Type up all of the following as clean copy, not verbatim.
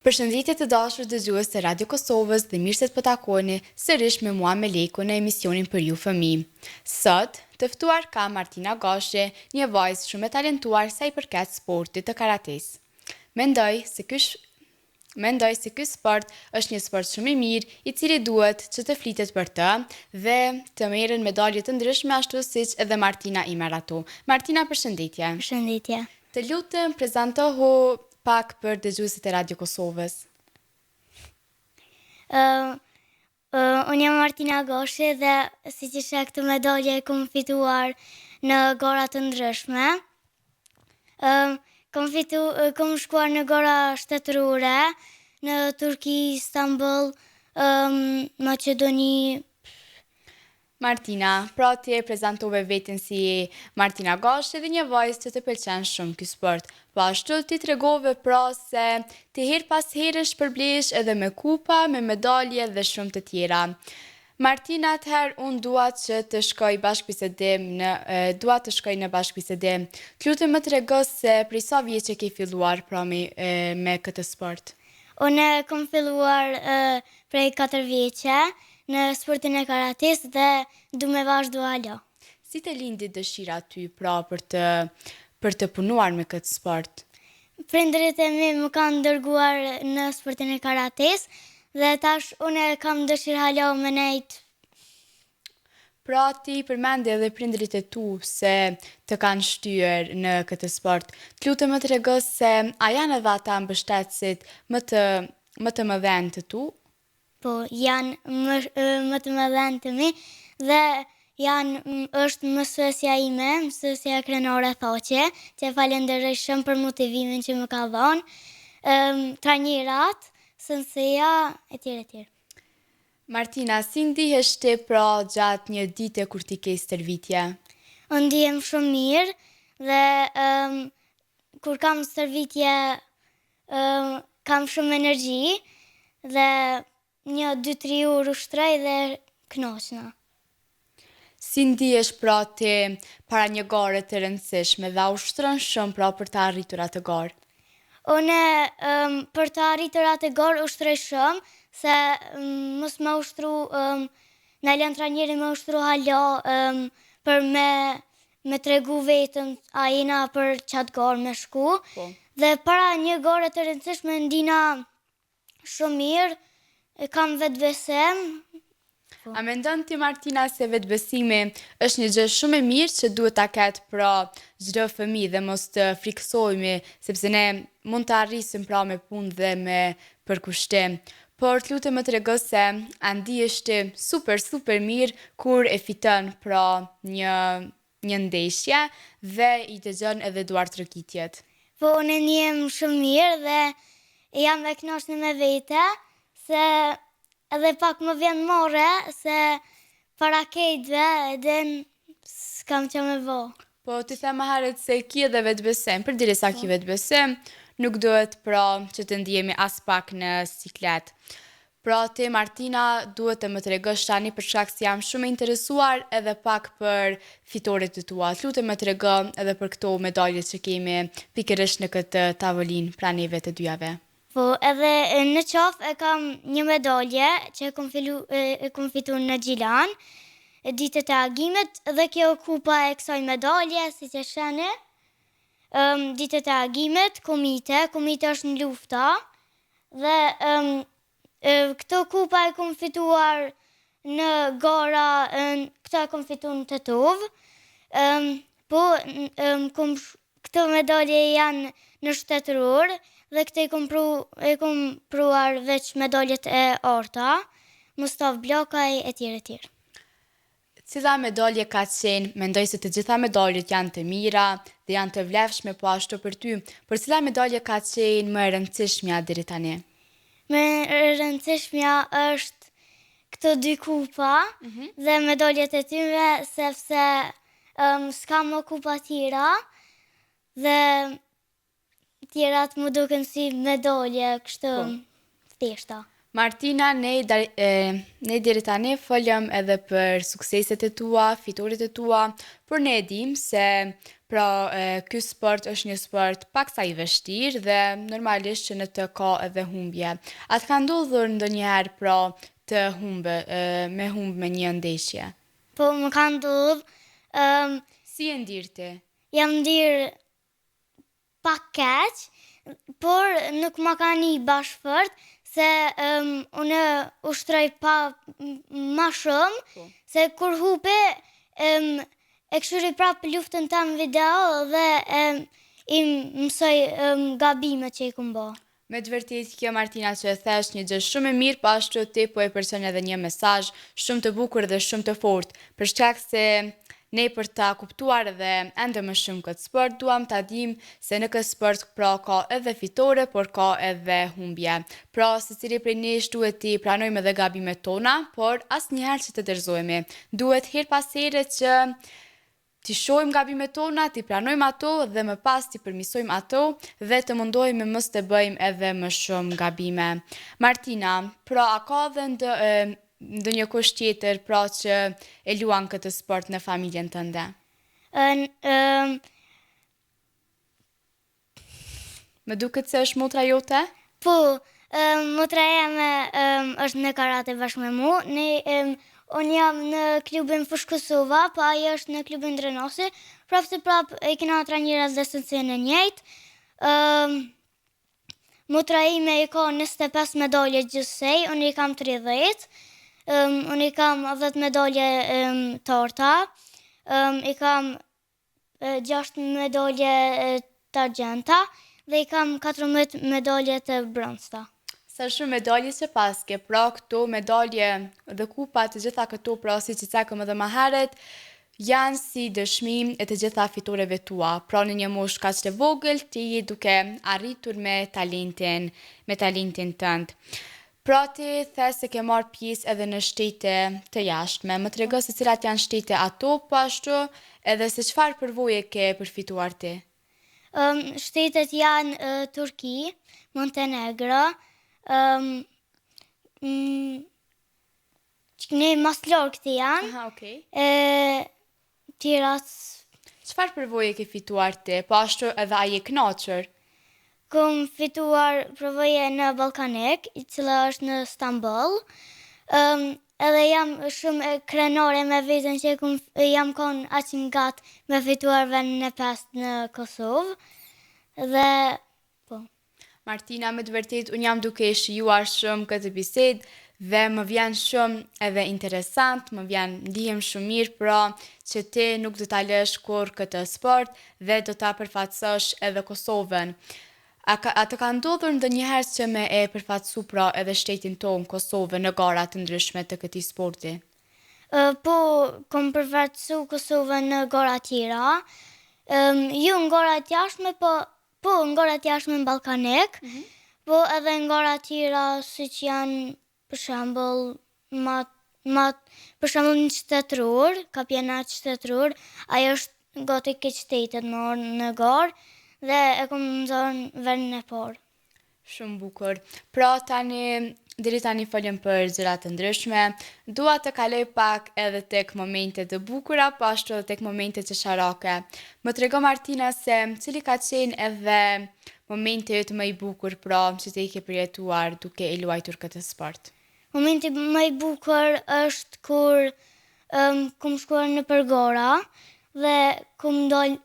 Përshëndetje të dashur dëgjues të Radio Kosovës dhe mirë se të takoni sërish me mua Meleko në emisionin për ju fëmijë. Sot, të ftuar ka Martina Gashe, një vajzë shumë e talentuar sa i përket sportit të karates. Mendoj se ky sport është një sport shumë i mirë, i cili duhet që të flitet për të dhe të merren medalje të ndryshme ashtu siç edhe Martina i merr ato. Martina, përshëndetje. Përshëndetje. Të lutem, prezantohu pak për dëgjuesit e Radio Kosovës. Unë jam Martina Gashe dhe si që shë këtë medalje e kom fituar në gara të ndryshme. Kom shkuar në gara shtetërore, në Turki, Istanbul, Maqedoni. Martina, pra ti e prezantove veten si Martina Gashe dhe një vajzë që të pëlqen shumë ky sport. Po ashtu ti tregove pra se ti her pas here shpërblesh edhe me kupa, me medalje dhe shumë të tjera. Martina, atëherë unë dua që të shkoj në bashkëbisedim. Të lutem më trego se prej sa vjeç ke filluar pra me këtë sport? Unë kom filluar prej 4 vjeqe në sportin e karates dhe du me vazhdu alo. Si të lindi dëshira ty pra për të punuar me këtë sport? Prindërit e mi më kanë dërguar në sportin e karates dhe tash unë kam dëshirë alo me nejt. Pra ti përmende edhe prindërit e tu se të kanë shtyer në këtë sport. Të lutem më trego se a janë edhe ata mbështetësit më të mëdhenj të tu? Po, janë më të mëdhenj të mi dhe është mësuesja ime, mësuesja krenore Thoqe, që falenderoj shumë për motivimin që më ka dhënë, trajnerat, sënësia, etj. Martina, si ndihesh ti pra gjatë një dite kur ti ke stërvitje? Unë ndihem shumë mirë dhe kur kam stërvitje kam shumë energji dhe 1-2-3 orë ushtroj dhe knoqna. Si ndihesh pra ti para një gare të rëndësishme dhe a ushtron shumë pra për të arritur atë garë? Unë për të arritur atë garë ushtroj shumë, se mos më ushtru, në lënë trajneri më ushtru halo për me tregu vetën a jena për qatë garë me shku. Po. Dhe para një gare të rëndësishme ndina shumë mirë, kam vetë besim. A mendon ti Martina se vetëbesimi është një gjë shumë e mirë që duhet ta ketë pra çdo fëmijë dhe mos të friksohemi sepse ne mund të arrisim pra me punë dhe me përkushtim. Por të lutem më trego se a ndihesh ti super mirë kur e fiton pra një ndeshje dhe i dëgjon edhe duartërëkitjet. Po unë ndihem shumë mirë dhe jam e kënaqur me vete se edhe pak më vjen more se para kejtve edhe s'kam që me vo. Po ti the më herët se ki edhe vetëbesim, përderisa ki vetëbesim, nuk duhet pra që të ndihemi as pak në siklet. Pra ti Martina duhet të më tregosh tani për shkak se jam shumë e interesuar edhe pak për fitoret e tua. Lutem më trego edhe për këto medalje që kemi pikërisht në këtë tavolinë pra neve të dyjave. Po edhe në qafë e kam një medalje që e kom fitu në Gjilan, ditët e agimit dhe kjo kupa e kësaj medalje, si që shene, ditët e agimit, komite është në lufta dhe këto kupa e kom fituar në gara, këto e kom fitu në Tetov, po këto medalje janë në shtetëror dhe këte e kom pruar veç medaljet e arta, Mustav Blokaj, etj. Cila medalje ka qenë, mendoj se të gjitha medaljet janë të mira dhe janë të vlefshme po ashtu për ty, por cila medalje ka qenë më e rëndësishmja deri tani? Më e rëndësishmja është këto 2 kupa dhe medaljet e tyre, sepse s'kam më kupa tjera dhe tjerat më duken si medalje kështu thjeshta. Martina, ne deri tani folëm edhe për sukseset e tua, fiturit e tua, por ne e dim se ky sport është një sport paksa i vështirë dhe normalisht që në të ka edhe humbje. A të ka ndodhur ndonjëherë të me humbë me një ndeshje? Po më ka ndodhur, Si e ndirë ti? jam ndirë pak keq, por nuk ma ka një bashkëfort, se unë ushtroj pa ma shumë, Po. se kur hupe, e këshyri prapë luftën tam video dhe i mësoj gabimet që i kum bo. Me të vërtet kjo Martina që e thesh një gjë shumë e mirë, po ashtu ti po e përson edhe një mesazh shumë të bukur dhe shumë të fortë, për shkak se ne për ta kuptuar edhe ende më shumë këtë sport, duam ta dim se në këtë sport ka edhe fitore, por ka edhe humbje. Pra, secili prej nesh duhet t'i pranojmë edhe gabimet tona, por asnjëherë që të dorëzohemi. Duhet her pas here që t'i shohim gabimet tona, t'i pranojmë ato dhe më pas t'i përmisojmë ato dhe të mundohemi mos të bëjmë edhe më shumë gabime. Martina, pra a ka edhe ndonjë kush tjetër pra që e luan këtë sport në familjen tënde? Më duket se është motra jote? Po, motra jeme është në karate bashkë me mu. Unë jam në klubin Fush Kosova, po ajo është në klubin Drenosi. Prapë se prapë e kena trajnerat dhe sënëse në njëjtë. Motra ime i ka 25 medalje gjithsej, unë i kam 30. Unë i kam 10 medalje torta. I kam 6 medalje të argjenta dhe i kam 14 medalje të bronzta. Sa shumë medalje që paske, pra këto medalje dhe kupa të gjitha këto, pra si që cekëm edhe më herët, janë si dëshmim e të gjitha fitoreve tua. Pra në një moshë kaq të vogël, ti je duke arritur me talentin tënd. Pra ti the se ke marrë pjesë edhe në shtete të jashtme. Më trego se cilat janë shtete ato, po ashtu edhe se çfarë përvoje ke përfituar ti? Shtetet janë Turki, Montenegro, ne mas lorë këti janë. Aha, okej. Tjerat, Çfarë përvoje ke fituar ti? Po ashtu edhe a je kënaqur? kom fituar përvoje në Ballkanek, i cila është në Stamboll. Edhe jam shumë krenore me veten që jam kon aq ngat me fituar vendin e 5 në Kosovë. Dhe po. Martina, me të vërtet, unë jam duke e shijuar shumë këtë bisedë dhe më vjen shumë edhe interesant, ndihem shumë mirë, pra që ti nuk do ta lësh kur këtë sport dhe do ta përfaqësosh edhe Kosovën. A të ka ndodhur ndonjëherë që me e përfaqësu pra edhe shtetin tonë Kosovën në gara të ndryshme të këtij sporti? Po, kom përfaqësu Kosovën në gara tjera. Jo në gara të jashtme, po në gara të jashtme në Ballkanek, po edhe në gara tjera siç janë për shembull për shembull në qytetror, kampionat qytetror, ajo është gati ke qytetet më orë në garë dhe e kom zonë vendin e parë. Shumë bukur. Pra deri tani folëm për gjëra të ndryshme. Dua të kaloj pak edhe tek momente të bukura, po ashtu edhe tek momente çesharake. Më trego Martina se cili ka qenë edhe momenti më i bukur pra që ti ke përjetuar duke e luajtur këtë sport. Momenti më i bukur është kur kum shkuar në përgora dhe kum dal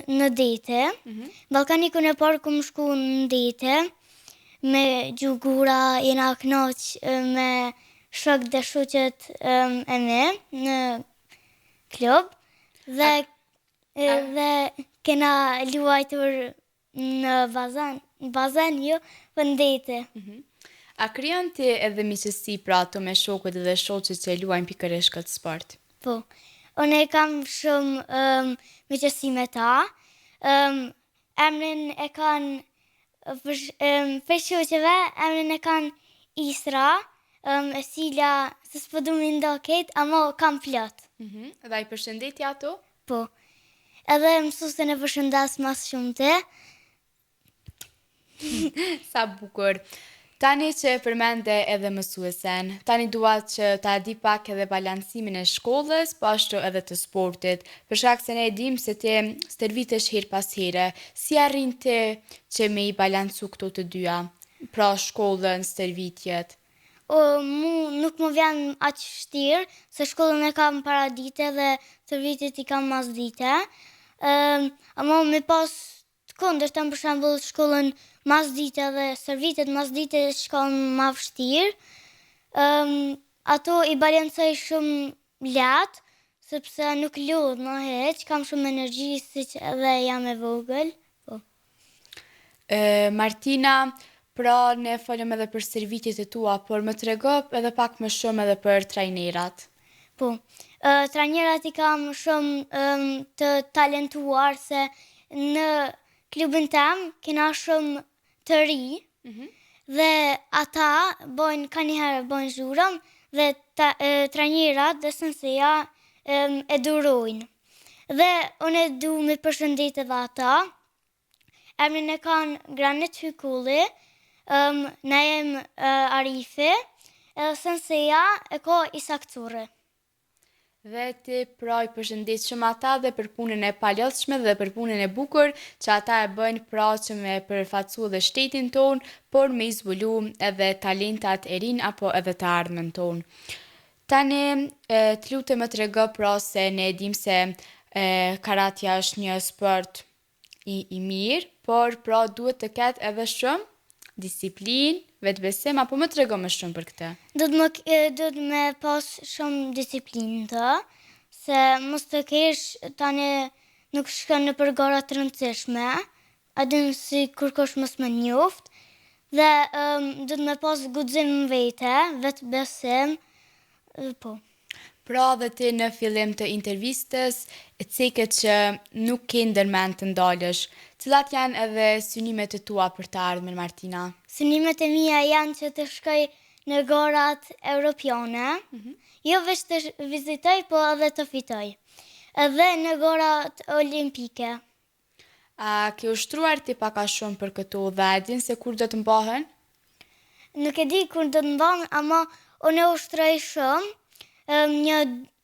në dete. Ballkanikun e parë kum shku në dete me gjugura, jena knoq me shok dhe shoqet e me në klub dhe kena luajtur në bazan jo, për në dete. A krijon ti edhe miqësi pra ato me shokët dhe shoqet që luajnë pikërisht këtë sport? Po, unë e kam shumë miqësi me ta. Emrin e kanë për shoqeve, emrin e kanë Isra, e cila se s'po du mi ndo ketë, ama kam plot. Dhe i përshëndetje ato? Po, edhe mësuesen e përshëndas mas shumë te. Sa bukur. Tani që e përmende edhe mësuesen, tani dua që ta di pak edhe balancimin e shkollës, po ashtu edhe të sportit, për shkak se ne e dim se ti stërvitesh her pas here. Si arrin ti që me i balancu këto të dyja, pra shkollën, stërvitjet? Mu nuk më vjen aq vështirë, se shkollën e kam para dite dhe stërvitjet i kam mas dite. Ama me pas të kundërtën, për shembull shkollën mas dite dhe stërvitjet mas dite shkon ma vështirë. Ato i balancoj shumë lehtë, sepse nuk lodh më hiç, kam shumë energji siç edhe jam e vogël. Po. Martina, pra ne folëm edhe për stërvitjet e tua, por më trego edhe pak më shumë edhe për trajnerat. Po, trajnerat i kam shumë të talentuar, se në klubin tem kena shumë të ri, dhe ata ka njëherë bojnë zhurëm dhe trajnerat dhe senseja e durojnë. Dhe unë e du me përshëndet edhe ata, emrin e kanë Granit Hykulli, na jem Arifi, edhe senseja e ka Isak Curri. Dhe ti pra i përshëndet shumë ata dhe për punën e palodhshme dhe për punën e bukur që ata e bëjnë pra që me përfacu dhe shtetin ton, por me izbulu edhe talentat e rinj apo edhe të ardhmen ton. Tani të lutem më trego pra se ne e dim se karatja është një sport i mirë, por pra duhet të ketë edhe shumë disiplinë, vetbesim, apo më trego më shumë për këtë? Do të me pas shumë disiplinë të, se mos të kesh tani nuk shkon në për gara të rëndësishme, adin si kërkosh mos me njoft, dhe do të me pas guxim vete, vetbesim, po. Pra dhe ti në fillim të intervistës e ceket që nuk ke ndërmend të ndalësh. Cilat janë edhe synimet e tua për të ardhmen, Martina? Synimet e mia janë që të shkoj në garat europiane, jo veç të vizitoj, po edhe të fitoj. Edhe në garat olimpike. A ke ushtruar ti pak a shumë për këto dhe a din se kur do të mbahen? Nuk e di kur do të mbahen, ama unë ushtroj shumë, një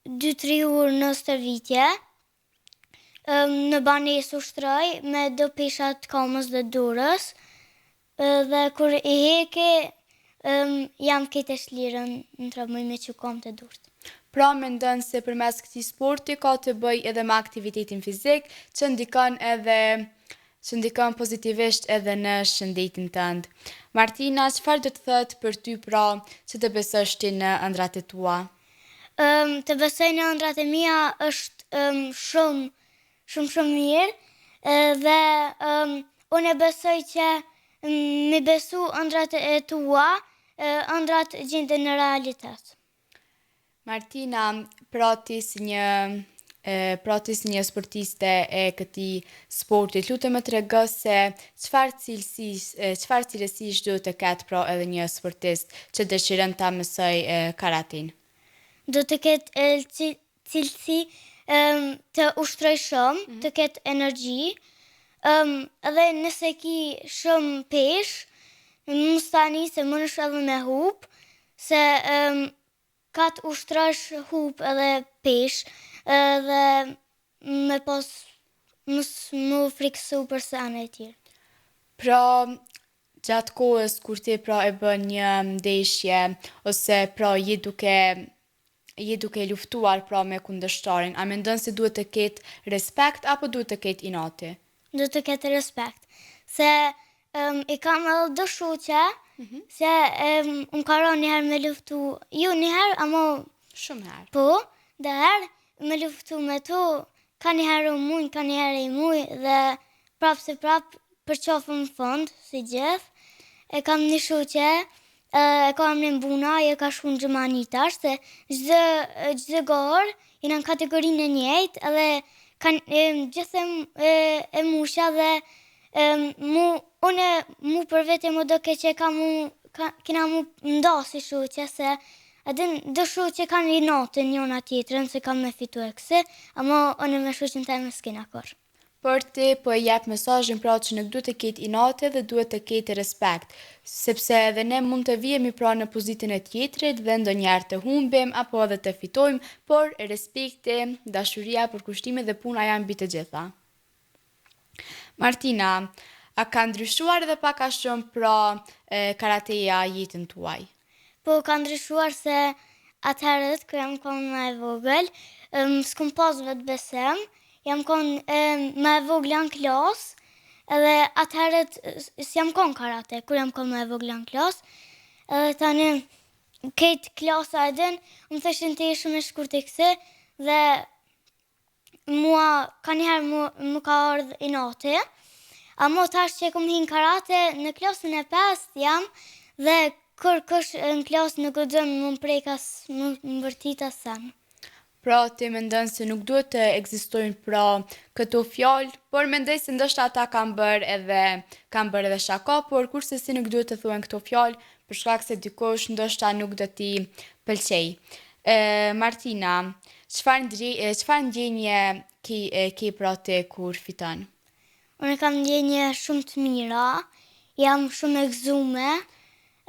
2-3 orë në stërvitje, në banes ushtroj me do peshat kamës dhe durës, dhe kur i heke, jam këtë shlirën në trabëj me që kam të durët. Pra mendon se përmes këtij sporti ka të bëj edhe me aktivitetin fizik që ndikon pozitivisht edhe në shëndetin tënd. Martina, çfarë do të thotë për ty pra që të besosh ti në ëndrat e tua? Të besoj në ëndrat e mia është shumë mirë, dhe unë e besoj që me besu ëndrat e tua, ëndrat gjenden në realitet. Martina, prati si një sportiste e këtij sporti, lutem më trego se çfarë cilësish duhet të ketë pra edhe një sportist që dëshiron ta mësoj karatin? Do të ketë cilësi të ushtroj shumë, të ketë energji, edhe nëse ki shumë pesh, mos tani se mënesh edhe me hup, se ka të ushtrosh hup edhe pesh, dhe me pas mos më friksu për sene e tjerë. Pra, gjatë kohës kur ti pra e bën një ndeshje ose pra je duke luftuar pra me kundërshtarin, a mendon se duhet të ketë respekt apo duhet të ketë inati? Duhet të ketë respekt, se i kam edhe do shoqe, se më ka rënë njëherë me luftu, jo njëherë, ama shumë herë. Po, dhe herë me luftu me to, ka njëherë u mujnë, ka njëherë i mujnë, dhe prapë se prapë përqofë në fond, si gjithë, e kam një shoqe, e ka emrin Buna, e ka shku në Gjëmanitar, se gjithë gorë, jena në kategorinë e njëjtë, edhe gjithë e musha dhe mu për vete më do ke që kina mu nda si shoqe, se adin do shoqe kanë i natën njona tjetërën, se kam me fitu e kësi, ama unë me shoqen të e me s'kena korë. por ti po e jep mesazhin pra që nuk duhet të ketë inate dhe duhet të ketë respekt, sepse edhe ne mund të vijemi pra në pozitën e tjetrit dhe ndonjëherë të humbim apo edhe të fitojmë, por respekti, dashuria, përkushtimi dhe puna janë mbi të gjitha. Martina, a ka ndryshuar edhe pak a shumë pra karateja jetën tuaj? Po ka ndryshuar se atëherët kër jam konë më e vogël, s'kom pas vetë besem, jam konë më e vogla në klasë, edhe atëherët s'jam konë karate, kur jam konë më e vogla në klasë, edhe tani këtë klasa e din, më thëshin të ishëm e shkurti kësi, dhe mua ka njëherë mu ka ardhë inati, a mo tash që kom hinë karate, në klasën e 5 jam, dhe kur kush në klasë nuk gëzën më prekas, më vërtit asen. Pra ti mendon se nuk duhet të ekzistojnë pra këto fjalë, por mendoj se ndoshta ata kanë bërë edhe shaka, por kurse si nuk duhet të thuhen këto fjalë për shkak se dikush ndoshta nuk do t'i pëlqej. Martina, çfarë ndjenje ke pra ti kur fiton? Unë kam ndjenje shumë të mira, jam shumë e gëzume,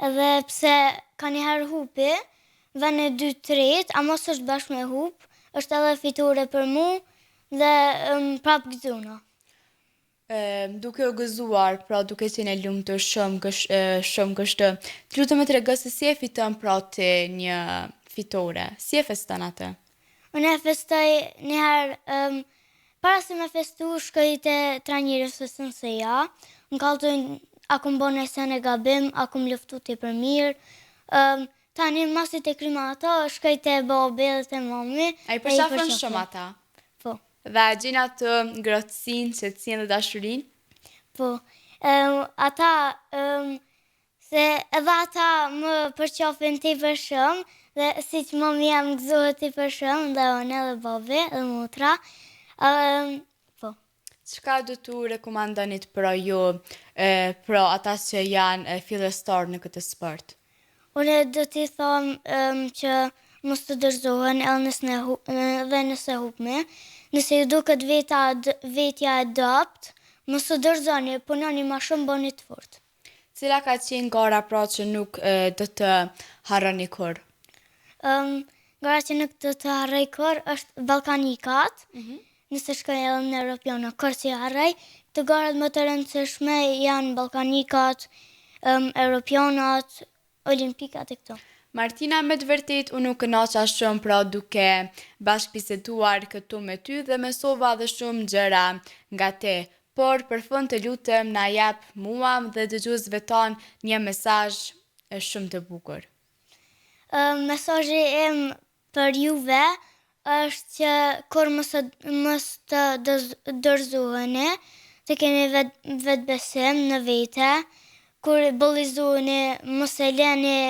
edhe pse ka njëherë hupi, dhe në 2-3, a mos është bashkë me hup, është edhe fitore për mu dhe prapë gëzuna. Duke u gëzuar, pra duke qenë e lumtur shumë kështu, të lutem më trego se si e fiton pra ti një fitore, si e feston atë? Unë e festoj njëherë, para se me festu, shkoj te trajnerës së sënseja, më kaltojnë a kom bo në sen e gabim, a kom luftu ti për mirë, tani masit e kryma ato, shkoj te babi dhe te mami. A i përshafën shumë ata? Po. Dhe gjin atë ngrotësin, qetësinë dhe dashurin? Po. Ata, se edhe ata më përqafin ti për shumë, dhe si që mami jam gëzohet ti për shumë, dhe unë edhe babi, dhe motra. Po. Çka do t'u rekomandonit pra ju, pra ata që janë fillestar në këtë sport? Unë do t'i thomë që mos të dërzohen edhe nëse hupme. Nëse ju duket vetja e dopt, mos të dërzoni, punoni ma shumë, boni të fort. Cila ka qenë gara pra që nuk do të harroni kur? Gara që nuk do të harroj kur është Ballkanikat, nëse shkoj edhe në Europiana, kur që harroj. Të garat më të rëndësishme janë Ballkanikat, Europianat, Olimpikat e këto. Martina, me të vërtet, unë nuk kënaqa shumë pra duke bashkëbiseduar këtu me ty dhe mësova dhe shumë gjëra nga te, por për fund të lutem na jap mua dhe dëgjuesve tan një mesazh shumë të bukur. Mesazhi im për juve është që kur mos të dorëzoheni, të keni vetë besim në vete, kur bollizoheni, mos e leni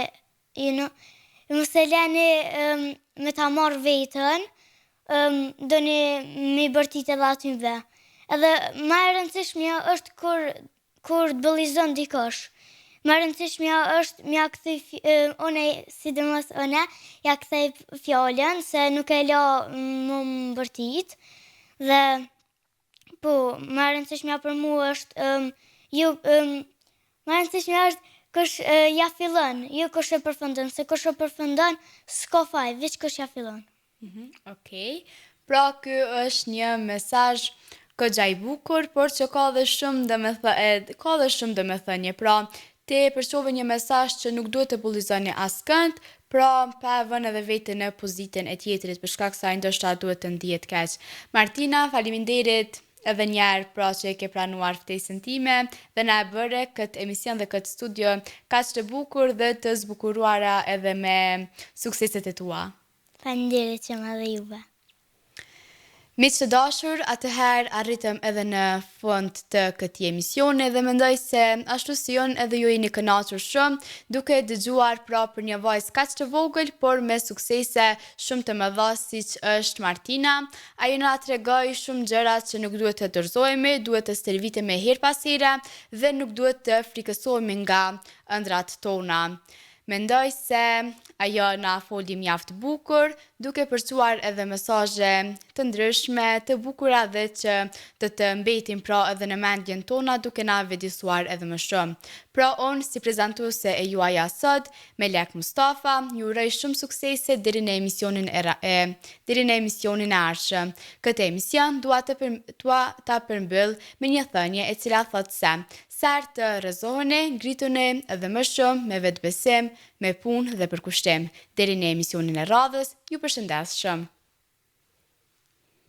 me ta marrë vetën, doni me bërtit edhe atyve. Edhe ma e rëndësishmja është kur të bollizon dikosh. Ma e rëndësishmja është mja këthej, sidomos ja këthej fjallën, se nuk e la më bërtit. Dhe, po, ma e rëndësishmja për mu është, ma e rëndësishmja është kush ja fillon, jo kush e përfundon, se kush e përfundon, s'ka faj, veç kush ja fillon. Okej. Pra ky është një mesazh goxha i bukur, por që ka dhe shumë domethënie. Pra, ti përshove një mesazh që nuk duhet të bullizoni askënd, pra pa e vënë edhe veten në pozitën e tjetrit për shkak se ai ndoshta duhet të ndihet keq. Martina, faleminderit edhe njerë pra që e ke pranuar ftesën time dhe na e bëre këtë emision dhe këtë studio kaq të bukur dhe të zbukuruara edhe me sukseset e tua. Faleminderit që më dhe juve. Miq të dashur, atëherë arritëm edhe në fund të këtij emisioni dhe mendoj se ashtu si unë edhe ju jeni kënaqur shumë duke dëgjuar pra për një vajzë kaq të vogël, por me suksese shumë të mëdha siç është Martina. Ajo na tregoi shumë gjëra që nuk duhet të dorëzohemi, duhet të stërvitemi her pas here dhe nuk duhet të frikësohemi nga ëndrat tona. Mendoj se ajo na foli mjaft bukur, duke përcuar edhe mesazhe të ndryshme, të bukura dhe që të mbetin pra edhe në mendjen tona duke na vëdisuar edhe më shumë. Pra unë si prezantuese e juaja sot, Melek Mustafa, ju uroj shumë suksese deri në emisionin e ardhshëm. Këtë emision dua ta përmbyll me një thënie e cila thotë se ser të rrezoheni, ngrituni edhe më shumë me vetbesim, me punë dhe përkushtim. Deri në emisionin e radhës, ju përshëndes shumë.